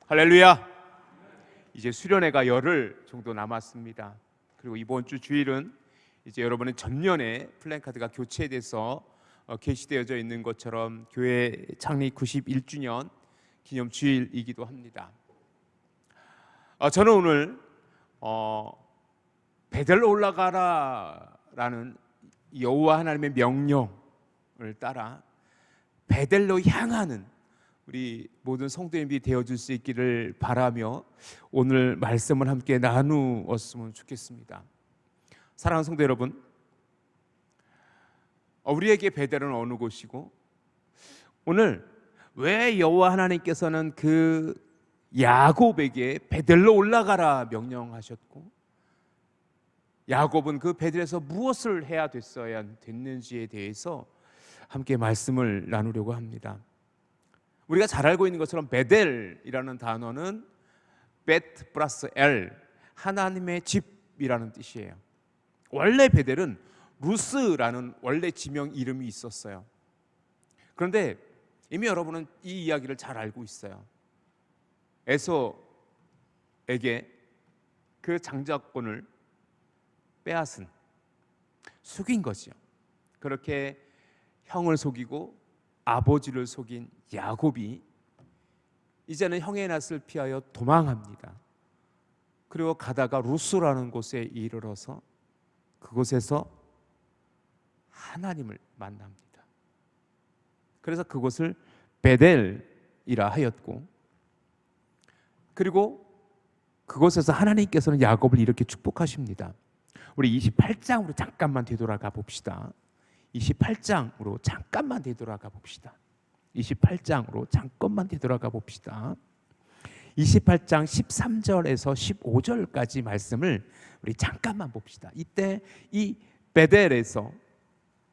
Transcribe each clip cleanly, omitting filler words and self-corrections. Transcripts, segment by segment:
할렐루야. 이제 수련회가 열흘 정도 남았습니다. 그리고 이번 주 주일은 이제 여러분의 전년에 플랜카드가 교체돼서 게시되어져 있는 것처럼 교회 창립 91주년 기념 주일이기도 합니다. 저는 오늘 베델로 올라가라라는 여호와 하나님의 명령을 따라 베델로 향하는 우리 모든 성도님들이 되어줄 수 있기를 바라며 오늘 말씀을 함께 나누었으면 좋겠습니다. 사랑하는 성도 여러분, 우리에게 베델은 어느 곳이고 오늘 왜 여호와 하나님께서는 그 야곱에게 베델로 올라가라 명령하셨고 야곱은 그 베델에서 무엇을 해야 됐는지에 대해서 함께 말씀을 나누려고 합니다. 우리가 잘 알고 있는 것처럼 베델이라는 단어는 베트 플러스 엘, 하나님의 집이라는 뜻이에요. 원래 베델은 루스라는 원래 지명 이름이 있었어요. 그런데 이미 여러분은 이 이야기를 잘 알고 있어요. 에서에게 그 장자권을 빼앗은, 속인 거죠. 그렇게 형을 속이고 아버지를 속인 야곱이 이제는 형의 낯을 피하여 도망합니다. 그리고 가다가 루스라는 곳에 이르러서 그곳에서 하나님을 만납니다. 그래서 그곳을 베델이라 하였고, 그리고 그곳에서 하나님께서는 야곱을 이렇게 축복하십니다. 우리 28장으로 잠깐만 되돌아가 봅시다. 28장으로 잠깐만 되돌아가 봅시다. 28장으로 잠깐만 되돌아가 봅시다. 28장 13절에서 15절까지 말씀을 우리 잠깐만 봅시다. 이때 이 베델에서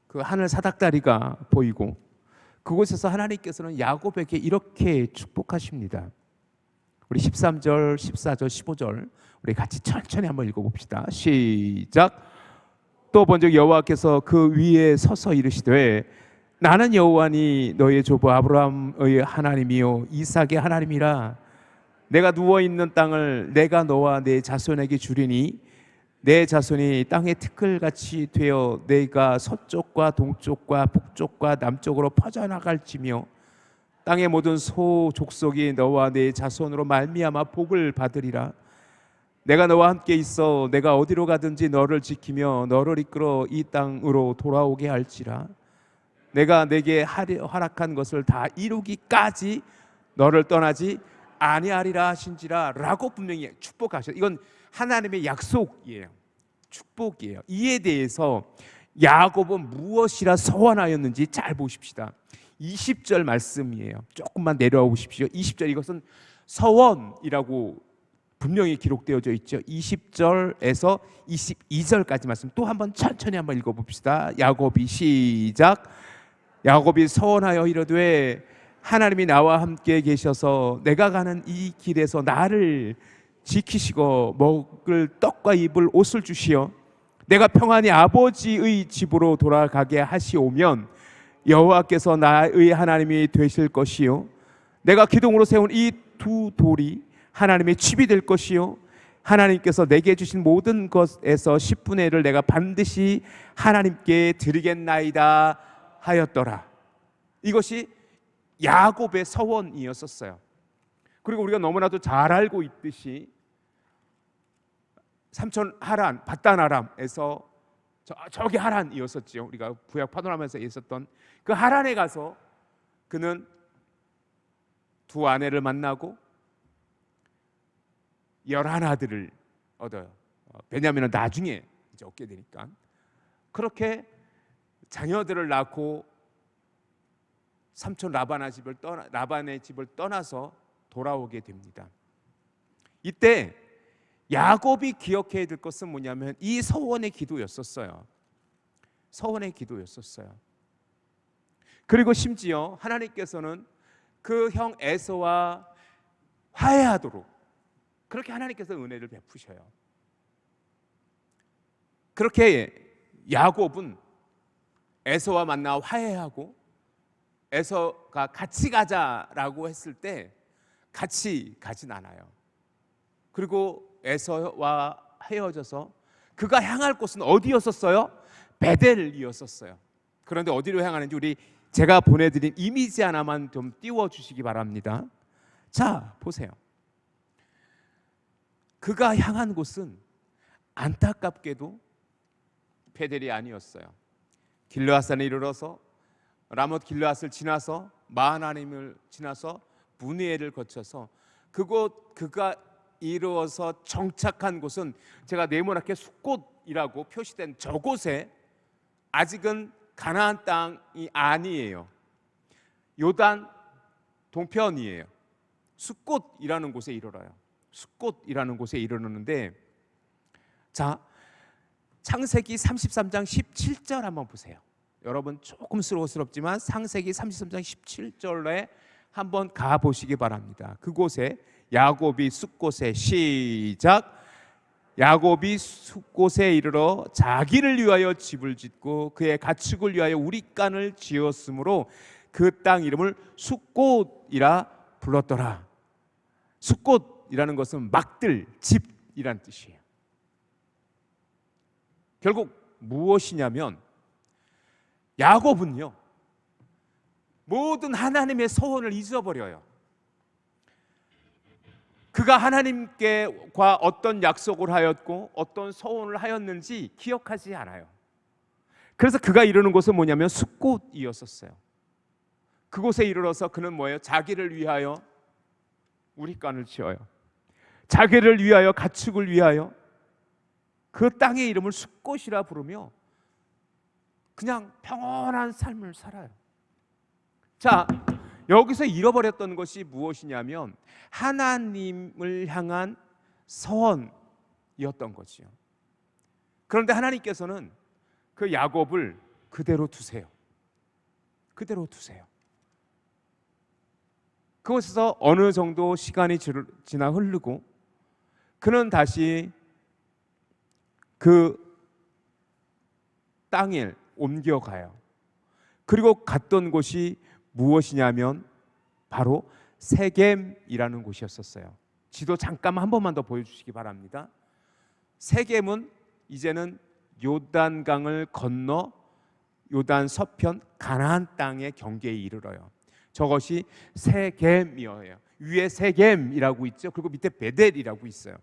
그 하늘 사닥다리가 보이고 그곳에서 하나님께서는 야곱에게 이렇게 축복하십니다. 우리 13절, 14절, 15절 우리 같이 천천히 한번 읽어봅시다. 시작. 또 본즉 여호와께서 그 위에 서서 이르시되 나는 여호와니 너의 조부 아브라함의 하나님이요 이삭의 하나님이라. 내가 누워있는 땅을 내가 너와 내 자손에게 주리니 내 자손이 땅의 티끌같이 되어 내가 서쪽과 동쪽과 북쪽과 남쪽으로 퍼져나갈지며 땅의 모든 소 족속이 너와 내 자손으로 말미암아 복을 받으리라. 내가 너와 함께 있어 내가 어디로 가든지 너를 지키며 너를 이끌어 이 땅으로 돌아오게 할지라. 내가 내게 허락한 것을 다 이루기까지 너를 떠나지 아니하리라 하신지라. 라고 분명히 축복하셨어요. 이건 하나님의 약속이에요. 축복이에요. 이에 대해서 야곱은 무엇이라 서원하였는지 잘 보십시다. 20절 말씀이에요. 조금만 내려와 보십시오. 20절, 이것은 서원이라고 분명히 기록되어져 있죠. 20절에서 22절까지 말씀 또 한번 천천히 한번 읽어봅시다. 야곱이 시작. 야곱이 서원하여 이르되 하나님이 나와 함께 계셔서 내가 가는 이 길에서 나를 지키시고 먹을 떡과 입을 옷을 주시어 내가 평안히 아버지의 집으로 돌아가게 하시오면 여호와께서 나의 하나님이 되실 것이요 내가 기둥으로 세운 이 두 돌이 하나님의 집이 될 것이요 하나님께서 내게 주신 모든 것에서 10분의 1을 내가 반드시 하나님께 드리겠나이다 하였더라. 이것이 야곱의 서원이었었어요. 그리고 우리가 너무나도 잘 알고 있듯이 삼촌 하란, 밧단 아람에서 저기 하란이었었죠. 우리가 구약 파노라마에서 있었던 그 하란에 가서 그는 두 아내를 만나고 11아들을 얻어요. 베냐민은 나중에 이제 얻게 되니까. 그렇게 자녀들을 낳고 삼촌 라반의 집을 떠나서 돌아오게 됩니다. 이때 야곱이 기억해야 될 것은 뭐냐면 이 서원의 기도였었어요. 서원의 기도였었어요. 그리고 심지어 하나님께서는 그 형 에서와 화해하도록 그렇게 하나님께서 은혜를 베푸셔요. 그렇게 야곱은 에서와 만나 화해하고 에서가 같이 가자라고 했을 때 같이 가진 않아요. 그리고 에서와 헤어져서 그가 향할 곳은 어디였었어요? 베델이었었어요. 그런데 어디로 향하는지 제가 보내드린 이미지 하나만 좀 띄워주시기 바랍니다. 자, 보세요. 그가 향한 곳은 안타깝게도 베델이 아니었어요. 길르앗산에 이르러서 라못 길르앗을 지나서 마하나임을 지나서 분이엘을 거쳐서 그가 이루어서 정착한 곳은 제가 네모나게 숫곳이라고 표시된 저곳에 아직은 가나안 땅이 아니에요. 요단 동편이에요. 숫곳이라는 곳에 이르러요. 숫곳이라는 곳에 이르는데, 자, 창세기 33장 17절 한번 보세요. 여러분 조금 스러웠지만 창세기 33장 17절에 한번 가보시기 바랍니다. 그곳에 야곱이 숫곳에 시작. 야곱이 숫곳에 이르러 자기를 위하여 집을 짓고 그의 가축을 위하여 우릿간을 지었으므로 그 땅 이름을 숫곳이라 불렀더라. 숫곳이라는 것은 막들, 집이란 뜻이에요. 결국 무엇이냐면 야곱은요, 모든 하나님의 서원을 잊어버려요. 그가 하나님께과 어떤 약속을 하였고 어떤 서원을 하였는지 기억하지 않아요. 그래서 그가 이르는 곳은 뭐냐면 숫곳이었었어요. 그곳에 이르러서 그는 뭐예요? 자기를 위하여 우릿간을 지어요. 자기를 위하여 가축을 위하여 그 땅의 이름을 숫곳이라 부르며 그냥 평온한 삶을 살아요. 자, 여기서 잃어버렸던 것이 무엇이냐면 하나님을 향한 서원이었던 거지요. 그런데 하나님께서는 그 야곱을 그대로 두세요. 그대로 두세요. 그곳에서 어느 정도 시간이 지나 흐르고 그는 다시 그 땅에 옮겨가요. 그리고 갔던 곳이 무엇이냐면 바로 세겜이라는 곳이었었어요. 지도 잠깐 한 번만 더 보여주시기 바랍니다. 세겜은 이제는 요단강을 건너 요단 서편 가나안 땅의 경계에 이르러요. 저것이 세겜이에요. 위에 세겜이라고 있죠. 그리고 밑에 베델이라고 있어요.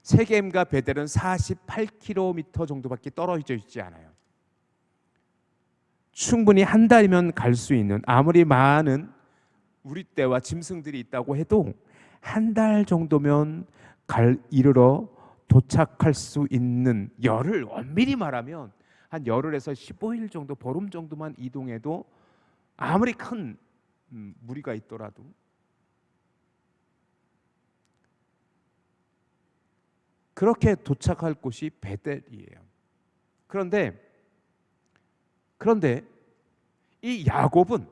세겜과 베델은 48km 정도밖에 떨어져 있지 않아요. 충분히 한 달이면 갈 수 있는, 아무리 많은 우리떼와 짐승들이 있다고 해도 한 달 정도면 이르러 도착할 수 있는, 열흘, 엄밀히 말하면 한 열흘에서 15일 정도, 보름 정도만 이동해도 아무리 큰 무리가 있더라도 그렇게 도착할 곳이 베델이에요. 그런데 이 야곱은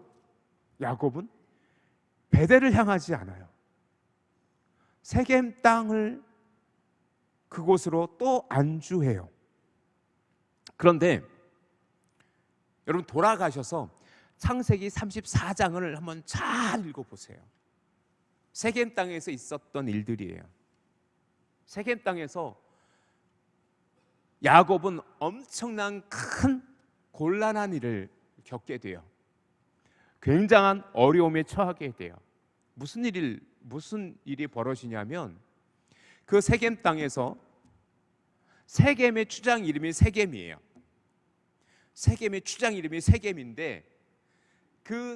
베델을 향하지 않아요. 세겜 땅을 그곳으로 또 안주해요. 그런데 여러분 돌아가셔서 창세기 34장을 한번 잘 읽어보세요. 세겜 땅에서 있었던 일들이에요. 세겜 땅에서 야곱은 엄청난 큰 곤란한 일을 겪게 돼요. 굉장한 어려움에 처하게 돼요. 무슨 일이 벌어지냐면 그 세겜 땅에서 세겜의 추장 이름이 세겜이에요. 세겜의 추장 이름이 세겜인데 그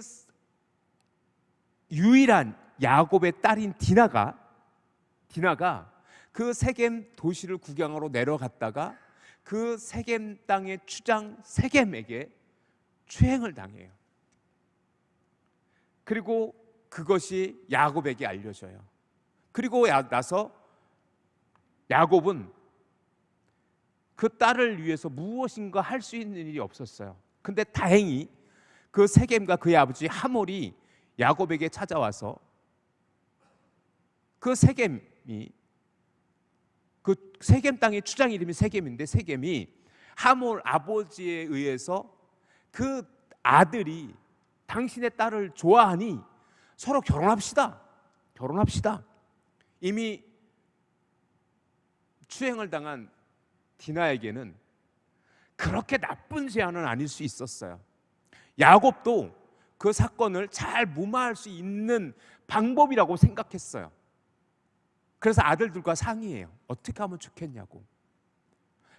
유일한 야곱의 딸인 디나가 그 세겜 도시를 구경하러 내려갔다가 그 세겜 땅의 추장 세겜에게 추행을 당해요. 그리고 그것이 야곱에게 알려져요. 그리고 나서 야곱은 그 딸을 위해서 무엇인가 할 수 있는 일이 없었어요. 근데 다행히 그 세겜과 그의 아버지 하몰이 야곱에게 찾아와서 그 세겜이 그 세겜 땅의 추장 이름이 세겜인데 세겜이 하몰 아버지에 의해서 그 아들이 당신의 딸을 좋아하니 서로 결혼합시다. 결혼합시다. 이미 추행을 당한 디나에게는 그렇게 나쁜 제안은 아닐 수 있었어요. 야곱도 그 사건을 잘 무마할 수 있는 방법이라고 생각했어요. 그래서 아들들과 상의해요. 어떻게 하면 좋겠냐고.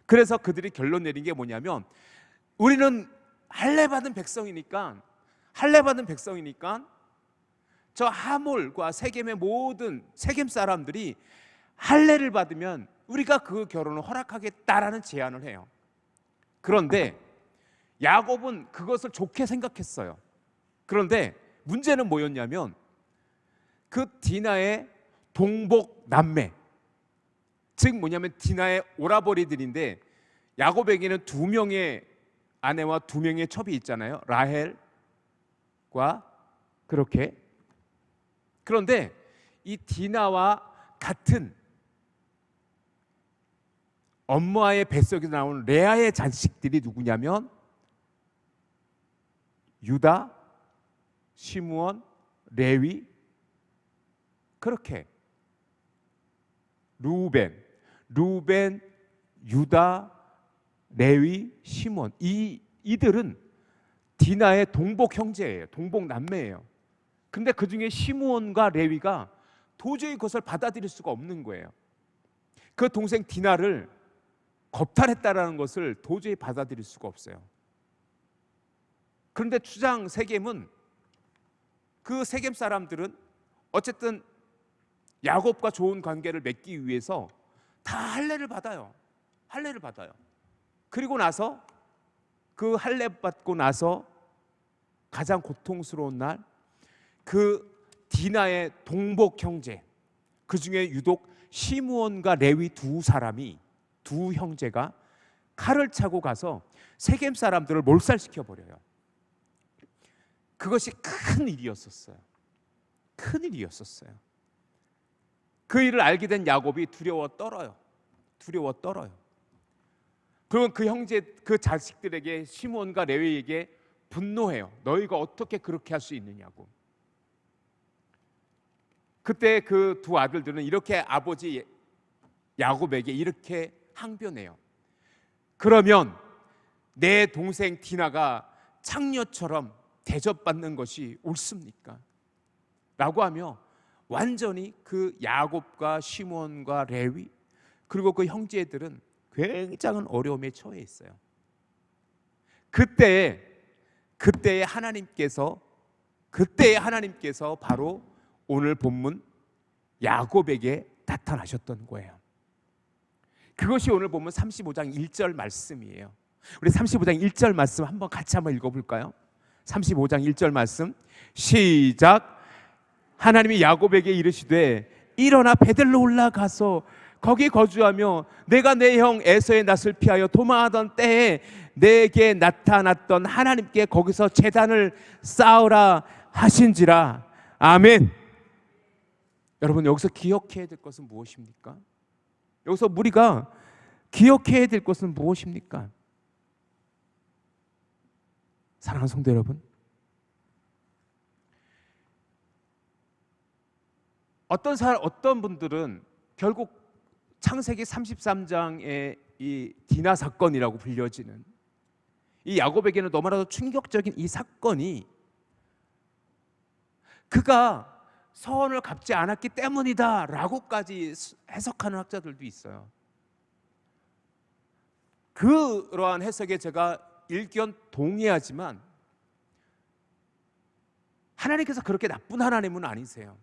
그래서 그들이 결론 내린 게 뭐냐면, 우리는 할례받은 백성이니까 저 하몰과 세겜의 모든 세겜 사람들이 할례를 받으면 우리가 그 결혼을 허락하겠다라는 제안을 해요. 그런데 야곱은 그것을 좋게 생각했어요. 그런데 문제는 뭐였냐면, 그 디나의 동복 남매, 즉 뭐냐면 디나의 오라버니들인데, 야곱에게는 2명의 아내와 2명의 첩이 있잖아요. 라헬과 그렇게. 그런데 이 디나와 같은 엄마의 뱃속에서 나온 레아의 자식들이 누구냐면 유다, 시므온, 레위, 그렇게 루벤, 유다, 레위, 시므온, 이들은 디나의 동복 형제예요. 동복 남매예요. 근데 그 중에 시므온과 레위가 도저히 그것을 받아들일 수가 없는 거예요. 그 동생 디나를 겁탈했다라는 것을 도저히 받아들일 수가 없어요. 그런데 추장 세겜은, 그 세겜 사람들은 어쨌든 야곱과 좋은 관계를 맺기 위해서 다 할례를 받아요. 그리고 나서 그 할례 받고 나서 가장 고통스러운 날, 그 디나의 동복 형제, 그 중에 유독 시므온과 레위 두 형제가 칼을 차고 가서 세겜 사람들을 몰살시켜 버려요. 그것이 큰 일이었어요. 그 일을 알게 된 야곱이 두려워 떨어요. 그리고 그 형제, 그 자식들에게, 시므온과 레위에게 분노해요. 너희가 어떻게 그렇게 할 수 있느냐고. 그때 그 2 아들들은 이렇게 아버지 야곱에게 이렇게 항변해요. 그러면 내 동생 디나가 창녀처럼 대접받는 것이 옳습니까? 라고 하며 완전히 그 야곱과 시므온과 레위, 그리고 그 형제들은 굉장한 어려움에 처해 있어요. 그때에 하나님께서 바로 오늘 본문 야곱에게 나타나셨던 거예요. 그것이 오늘 본문 35장 1절 말씀이에요. 우리 35장 1절 말씀 같이 한번 읽어볼까요? 35장 1절 말씀 시작. 하나님이 야곱에게 이르시되 일어나 베들로 올라가서 거기 거주하며 내가 내 형 에서의 낯을 피하여 도망하던 때에 내게 나타났던 하나님께 거기서 제단을 쌓으라 하신지라. 아멘. 여러분, 여기서 기억해야 될 것은 무엇입니까? 여기서 우리가 기억해야 될 것은 무엇입니까? 사랑하는 성도 여러분, 어떤 분들은 결국 창세기 33장의 이 디나 사건이라고 불려지는 이 야곱에게는 너무나도 충격적인 이 사건이 그가 서원을 갚지 않았기 때문이다 라고까지 해석하는 학자들도 있어요. 그러한 해석에 제가 일견 동의하지만 하나님께서 그렇게 나쁜 하나님은 아니세요.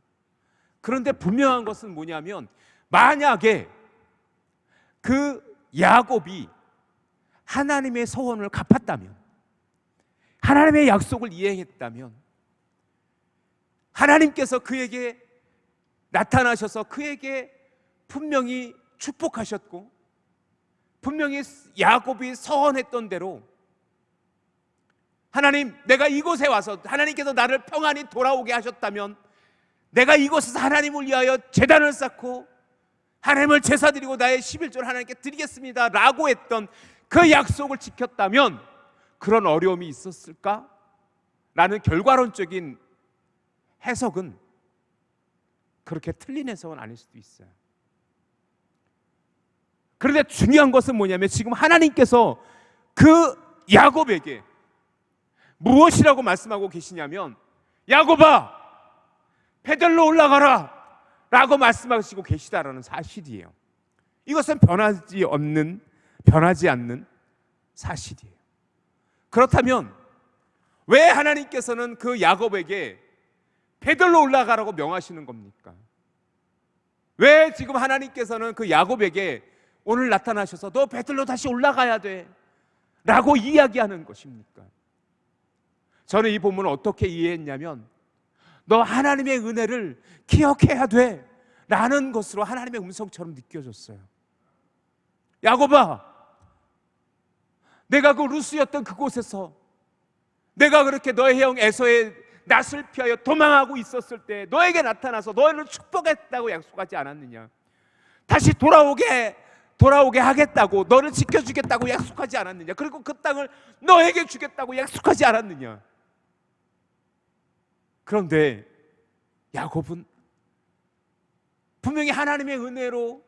그런데 분명한 것은 뭐냐면, 만약에 그 야곱이 하나님의 서원을 갚았다면, 하나님의 약속을 이행했다면, 하나님께서 그에게 나타나셔서 그에게 분명히 축복하셨고, 분명히 야곱이 서원했던 대로 하나님, 내가 이곳에 와서 하나님께서 나를 평안히 돌아오게 하셨다면 내가 이곳에서 하나님을 위하여 제단을 쌓고 하나님을 제사드리고 나의 11조를 하나님께 드리겠습니다 라고 했던 그 약속을 지켰다면 그런 어려움이 있었을까? 라는 결과론적인 해석은 그렇게 틀린 해석은 아닐 수도 있어요. 그런데 중요한 것은 뭐냐면 지금 하나님께서 그 야곱에게 무엇이라고 말씀하고 계시냐면, 야곱아, 베델로 올라가라 라고 말씀하시고 계시다라는 사실이에요. 이것은 변하지 않는 사실이에요. 그렇다면 왜 하나님께서는 그 야곱에게 베델로 올라가라고 명하시는 겁니까? 왜 지금 하나님께서는 그 야곱에게 오늘 나타나셔서 너 베들로 다시 올라가야 돼 라고 이야기하는 것입니까? 저는 이 본문을 어떻게 이해했냐면, 너 하나님의 은혜를 기억해야 돼 라는 것으로 하나님의 음성처럼 느껴졌어요. 야곱아, 내가 그 루스였던 그곳에서 내가 그렇게 너의 형 에서의 낯을 피하여 도망하고 있었을 때 너에게 나타나서 너를 축복했다고 약속하지 않았느냐? 다시 돌아오게 하겠다고, 너를 지켜주겠다고 약속하지 않았느냐? 그리고 그 땅을 너에게 주겠다고 약속하지 않았느냐? 그런데 야곱은 분명히 하나님의 은혜로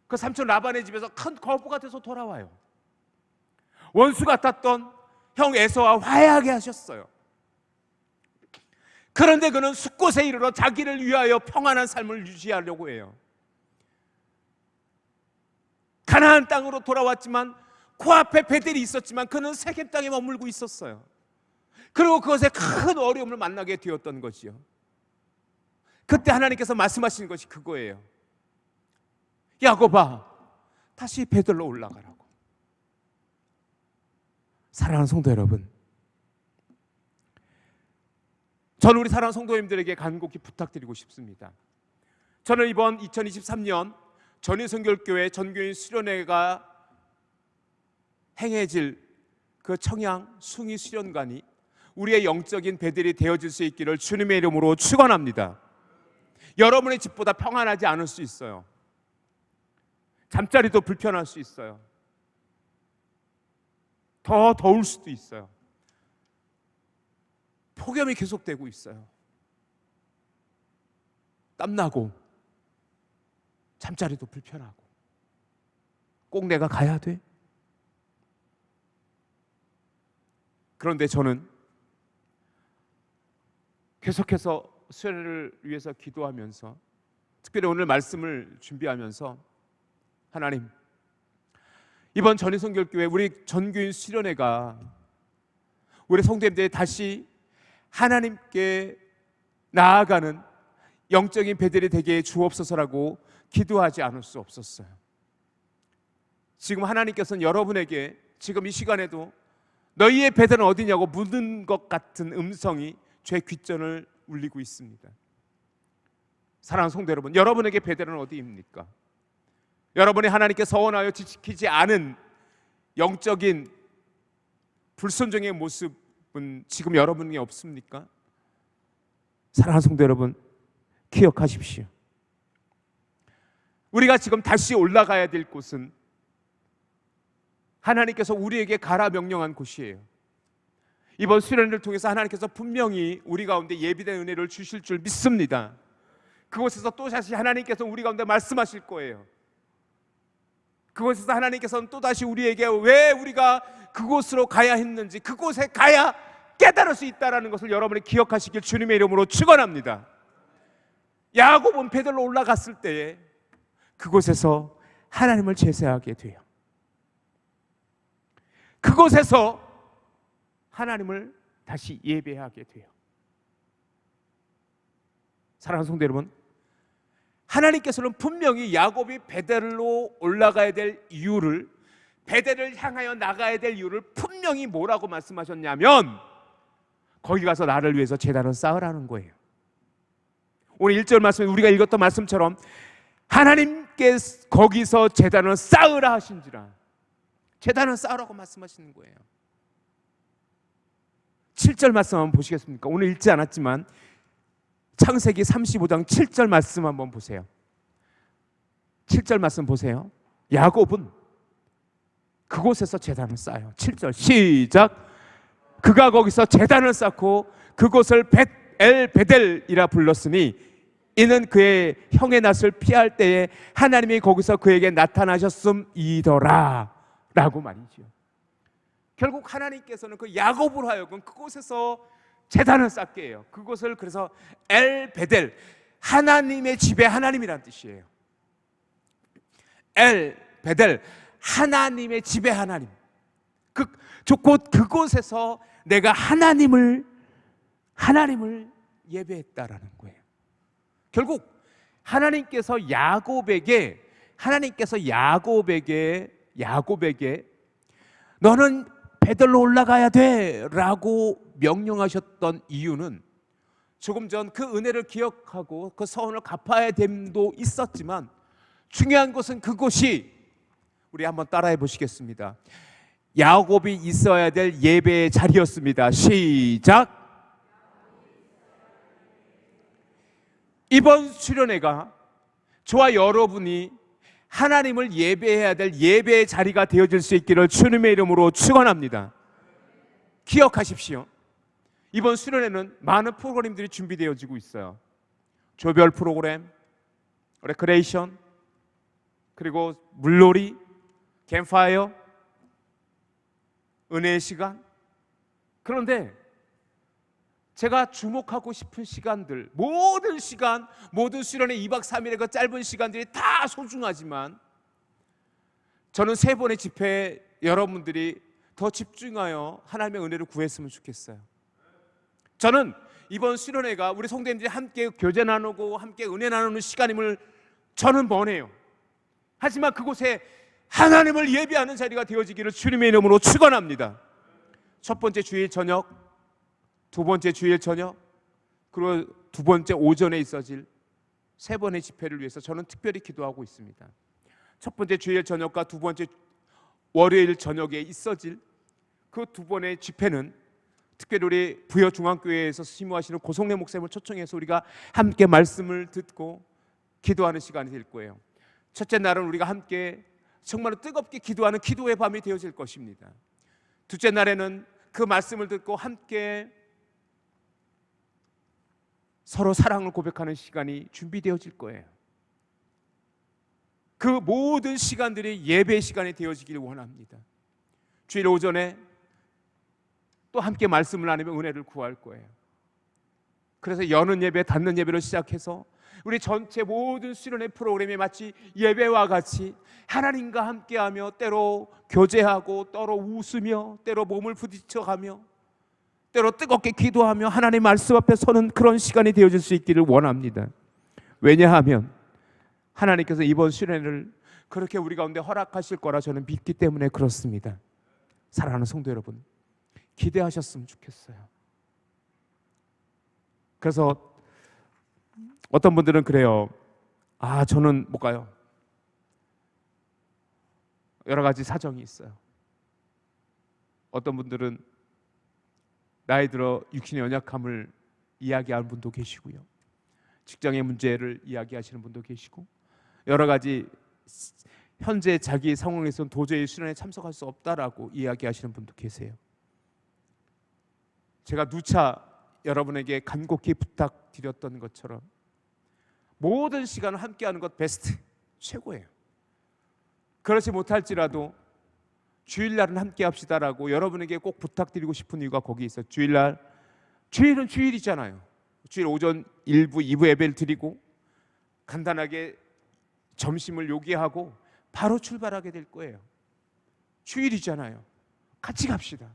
그 삼촌 라반의 집에서 큰 거부가 돼서 돌아와요. 원수 같았던 형 에서와 화해하게 하셨어요. 그런데 그는 숫곳에 이르러 자기를 위하여 평안한 삶을 유지하려고 해요. 가나안 땅으로 돌아왔지만 코앞에 베델이 있었지만 그는 세겜 땅에 머물고 있었어요. 그리고 그것에 큰 어려움을 만나게 되었던 것이요. 그때 하나님께서 말씀하시는 것이 그거예요. 야곱아, 다시 베델로 올라가라고. 사랑하는 성도 여러분, 저는 우리 사랑하는 성도님들에게 간곡히 부탁드리고 싶습니다. 저는 이번 2023년 전인성결교회 전교인 수련회가 행해질 그 청양 숭이 수련관이 우리의 영적인 베델이 되어질 수 있기를 주님의 이름으로 축원합니다. 여러분의 집보다 평안하지 않을 수 있어요. 잠자리도 불편할 수 있어요. 더 더울 수도 있어요. 폭염이 계속되고 있어요. 땀나고 잠자리도 불편하고. 꼭 내가 가야 돼? 그런데 저는 계속해서 수련회를 위해서 기도하면서, 특별히 오늘 말씀을 준비하면서, 하나님, 이번 전인성결교회 우리 전교인 수련회가 우리 성도님들이 다시 하나님께 나아가는 영적인 베델이 되게 주옵소서라고 기도하지 않을 수 없었어요. 지금 하나님께서는 여러분에게 지금 이 시간에도 너희의 베델은 어디냐고 묻는 것 같은 음성이 제 귓전을 울리고 있습니다. 사랑하는 성도 여러분, 여러분에게 베델은 어디입니까? 여러분이 하나님께 서원하여 지키지 않은 영적인 불순종의 모습은 지금 여러분에게 없습니까? 사랑하는 성도 여러분, 기억하십시오. 우리가 지금 다시 올라가야 될 곳은 하나님께서 우리에게 가라 명령한 곳이에요. 이번 수련을 통해서 하나님께서 분명히 우리 가운데 예비된 은혜를 주실 줄 믿습니다. 그곳에서 또다시 하나님께서 우리 가운데 말씀하실 거예요. 그곳에서 하나님께서는 또다시 우리에게 왜 우리가 그곳으로 가야 했는지, 그곳에 가야 깨달을 수 있다는 것을 여러분이 기억하시길 주님의 이름으로 축원합니다. 야곱은 베델로 올라갔을 때에 그곳에서 하나님을 제사하게 돼요. 그곳에서 하나님을 다시 예배하게 돼요. 사랑하는 성도 여러분, 하나님께서는 분명히 야곱이 베델로 올라가야 될 이유를, 베델을 향하여 나가야 될 이유를 분명히 뭐라고 말씀하셨냐면, 거기 가서 나를 위해서 제단을 쌓으라는 거예요. 오늘 1절 말씀에 우리가 읽었던 말씀처럼 하나님께 거기서 제단을 쌓으라 하신지라, 제단을 쌓으라고 말씀하시는 거예요. 7절 말씀 한번 보시겠습니까? 오늘 읽지 않았지만 창세기 35장 7절 말씀 한번 보세요. 7절 말씀 보세요. 야곱은 그곳에서 제단을 쌓아요. 7절 시작. 그가 거기서 제단을 쌓고 그곳을 벳엘 베델이라 불렀으니 이는 그의 형의 낯을 피할 때에 하나님이 거기서 그에게 나타나셨음이더라 라고 말이죠. 결국 하나님께서는 그 야곱으로 하여금 그곳에서 제단을 쌓게 해요. 그곳을 그래서 엘 베델, 하나님의 집의 하나님이란 뜻이에요. 엘 베델, 하나님의 집의 하나님. 그곳에서 내가 하나님을 예배했다라는 거예요. 결국 하나님께서 야곱에게 너는 베들로 올라가야 돼 라고 명령하셨던 이유는 조금 전 그 은혜를 기억하고 그 서원을 갚아야 됨도 있었지만, 중요한 것은 그곳이, 우리 한번 따라해 보시겠습니다. 야곱이 있어야 될 예배의 자리였습니다. 시작. 이번 수련회가 저와 여러분이 하나님을 예배해야 될 예배의 자리가 되어질 수 있기를 주님의 이름으로 축원합니다. 기억하십시오. 이번 수련회는 많은 프로그램들이 준비되어지고 있어요. 조별 프로그램, 레크레이션, 그리고 물놀이, 캠파이어, 은혜의 시간. 그런데 제가 주목하고 싶은 시간들, 모든 시간, 모든 수련회 2박 3일의 그 짧은 시간들이 다 소중하지만, 저는 3번의 집회에 여러분들이 더 집중하여 하나님의 은혜를 구했으면 좋겠어요. 저는 이번 수련회가 우리 성도님들이 함께 교제 나누고 함께 은혜 나누는 시간임을 저는 원해요. 하지만 그곳에 하나님을 예배하는 자리가 되어지기를 주님의 이름으로 축원합니다. 첫 번째 주일 저녁, 두 번째 주일 저녁, 그리고 두 번째 오전에 있어질 3번의 집회를 위해서 저는 특별히 기도하고 있습니다. 첫 번째 주일 저녁과 두 번째 월요일 저녁에 있어질 그 2번의 집회는 특별히 우리 부여중앙교회에서 심호하시는 고성래 목사님을 초청해서 우리가 함께 말씀을 듣고 기도하는 시간이 될 거예요. 첫째 날은 우리가 함께 정말로 뜨겁게 기도하는 기도의 밤이 되어질 것입니다. 둘째 날에는 그 말씀을 듣고 함께 서로 사랑을 고백하는 시간이 준비되어질 거예요. 그 모든 시간들이 예배의 시간이 되어지기를 원합니다. 주일 오전에 또 함께 말씀을 나누며 은혜를 구할 거예요. 그래서 여는 예배, 닫는 예배로 시작해서 우리 전체 모든 수련회 프로그램이 마치 예배와 같이 하나님과 함께하며 때로 교제하고 때로 웃으며 때로 몸을 부딪혀가며 때로 뜨겁게 기도하며 하나님 말씀 앞에 서는 그런 시간이 되어질 수 있기를 원합니다. 왜냐하면 하나님께서 이번 수련회를 그렇게 우리 가운데 허락하실 거라 저는 믿기 때문에 그렇습니다. 사랑하는 성도 여러분, 기대하셨으면 좋겠어요. 그래서 어떤 분들은 그래요. 저는 못 가요. 여러 가지 사정이 있어요. 어떤 분들은 나이 들어 육신의 연약함을 이야기하는 분도 계시고요. 직장의 문제를 이야기하시는 분도 계시고, 여러 가지 현재 자기 상황에서는 도저히 수련회에 참석할 수 없다라고 이야기하시는 분도 계세요. 제가 누차 여러분에게 간곡히 부탁드렸던 것처럼 모든 시간을 함께하는 것 베스트, 최고예요. 그렇지 못할지라도 주일날은 함께합시다라고 여러분에게 꼭 부탁드리고 싶은 이유가 거기 있어요. 주일은 주일이잖아요. 주일 오전 1부, 2부 예배를 드리고 간단하게 점심을 요기하고 바로 출발하게 될 거예요. 주일이잖아요. 같이 갑시다.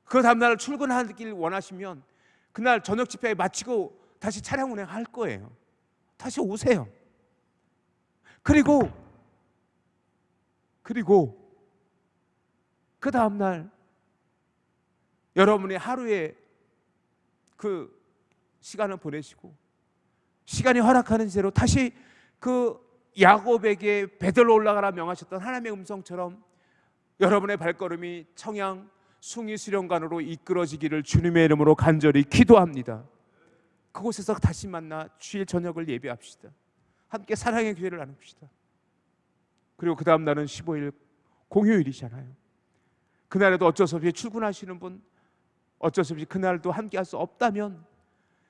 그 다음날 출근하길 원하시면 그날 저녁 집회 마치고 다시 차량 운행할 거예요. 다시 오세요. 그리고 그 다음날 여러분의 하루에 그 시간을 보내시고 시간이 허락하는 대로 다시 그 야곱에게 베들로 올라가라 명하셨던 하나님의 음성처럼 여러분의 발걸음이 청양 숭이 수련관으로 이끌어지기를 주님의 이름으로 간절히 기도합니다. 그곳에서 다시 만나 주일 저녁을 예배합시다. 함께 사랑의 기회를 나눕시다. 그리고 그 다음 날은 15일 공휴일이잖아요. 그날에도 어쩔 수 없이 출근하시는 분, 어쩔 수 없이 그날도 함께 할 수 없다면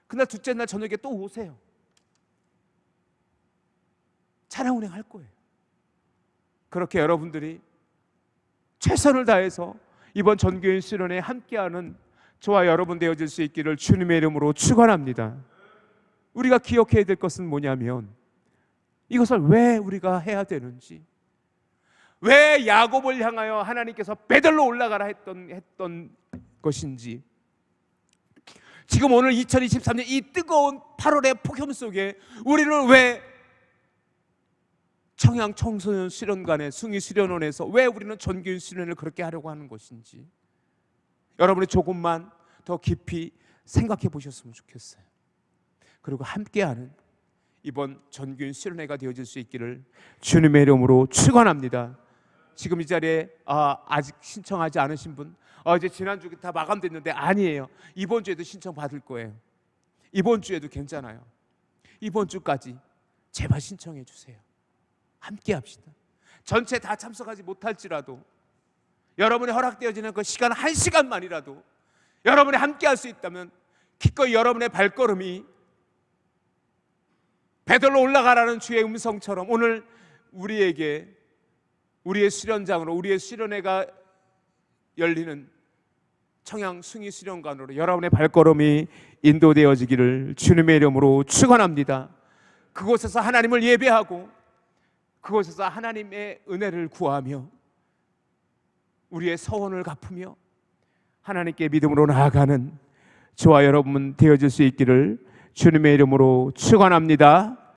그날 둘째 날 저녁에 또 오세요. 찬양 운행할 거예요. 그렇게 여러분들이 최선을 다해서 이번 전교인 수련회에 함께하는 저와 여러분 되어질 수 있기를 주님의 이름으로 축원합니다. 우리가 기억해야 될 것은 뭐냐면 이것을 왜 우리가 해야 되는지, 왜 야곱을 향하여 하나님께서 베들로 올라가라 했던 것인지, 지금 오늘 2023년 이 뜨거운 8월의 폭염 속에 우리를 왜 청양 청소년 수련관에 숭의 수련원에서 왜 우리는 전교인 수련을 그렇게 하려고 하는 것인지 여러분이 조금만 더 깊이 생각해 보셨으면 좋겠어요. 그리고 함께하는 이번 전교인 수련회가 되어질 수 있기를 주님의 이름으로 축원합니다. 지금 이 자리에 아직 신청하지 않으신 분, 이제 지난주에 다 마감됐는데, 아니에요. 이번 주에도 신청 받을 거예요. 이번 주에도 괜찮아요. 이번 주까지 제발 신청해 주세요. 함께 합시다. 전체 다 참석하지 못할지라도 여러분이 허락되어지는 그 시간 1시간만이라도 여러분이 함께 할 수 있다면 기꺼이 여러분의 발걸음이 베들로 올라가라는 주의 음성처럼 오늘 우리에게 우리의 수련장으로, 우리의 수련회가 열리는 청양 숭의 수련관으로 여러분의 발걸음이 인도되어지기를 주님의 이름으로 축원합니다. 그곳에서 하나님을 예배하고 그곳에서 하나님의 은혜를 구하며 우리의 서원을 갚으며 하나님께 믿음으로 나아가는 저와 여러분 되어질 수 있기를 주님의 이름으로 축원합니다.